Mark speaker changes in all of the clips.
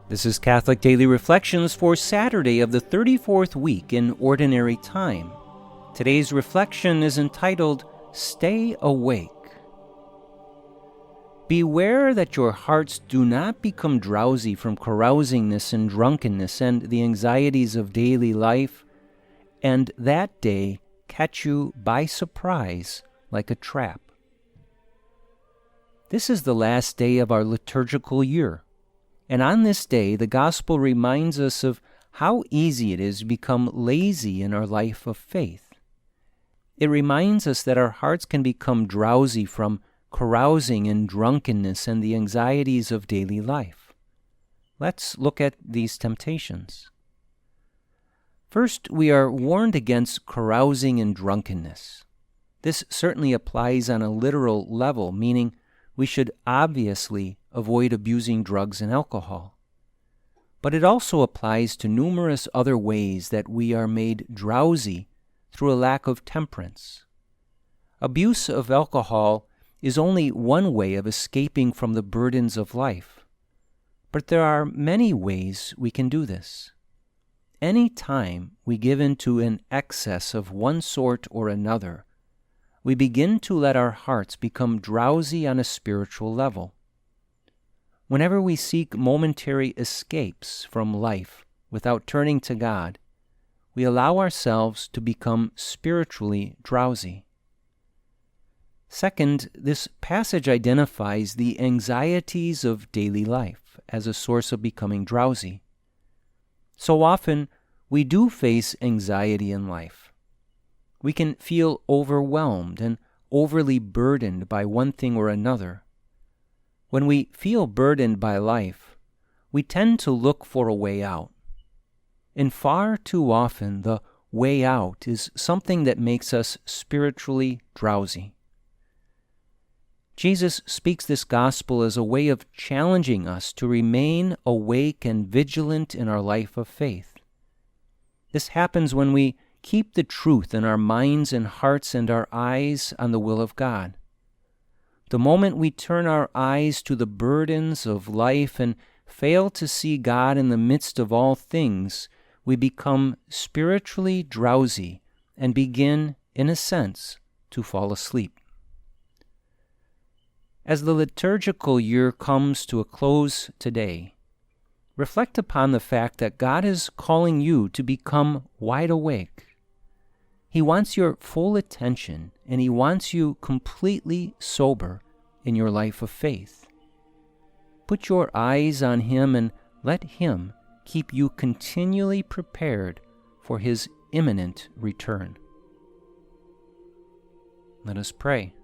Speaker 1: This is Catholic Daily Reflections for Saturday of the 34th week in Ordinary Time. Today's reflection is entitled, Stay Awake. Beware that your hearts do not become drowsy from carousingness and drunkenness and the anxieties of daily life, and that day catch you by surprise like a trap. This is the last day of our liturgical year. And on this day, the Gospel reminds us of how easy it is to become lazy in our life of faith. It reminds us that our hearts can become drowsy from carousing and drunkenness and the anxieties of daily life. Let's look at these temptations. First, we are warned against carousing and drunkenness. This certainly applies on a literal level, meaning we should obviously avoid abusing drugs and alcohol. But it also applies to numerous other ways that we are made drowsy through a lack of temperance. Abuse of alcohol is only one way of escaping from the burdens of life. But there are many ways we can do this. Any time we give in to an excess of one sort or another, we begin to let our hearts become drowsy on a spiritual level. Whenever we seek momentary escapes from life without turning to God, we allow ourselves to become spiritually drowsy. Second, this passage identifies the anxieties of daily life as a source of becoming drowsy. So often, we do face anxiety in life. We can feel overwhelmed and overly burdened by one thing or another. When we feel burdened by life, we tend to look for a way out. And far too often, the way out is something that makes us spiritually drowsy. Jesus speaks this gospel as a way of challenging us to remain awake and vigilant in our life of faith. This happens when we keep the truth in our minds and hearts and our eyes on the will of God. The moment we turn our eyes to the burdens of life and fail to see God in the midst of all things, we become spiritually drowsy and begin, in a sense, to fall asleep. As the liturgical year comes to a close today, reflect upon the fact that God is calling you to become wide awake. He wants your full attention, and He wants you completely sober in your life of faith. Put your eyes on Him and let Him keep you continually prepared for His imminent return. Let us pray.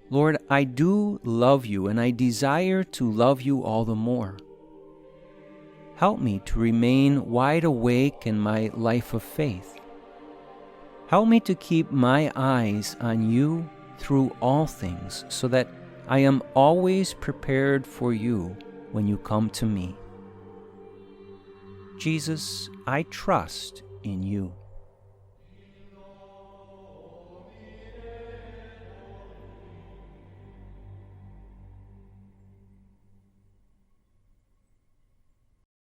Speaker 1: Lord, I do love You, and I desire to love You all the more. Help me to remain wide awake in my life of faith. Help me to keep my eyes on You through all things, so that I am always prepared for You when You come to me. Jesus, I trust in You.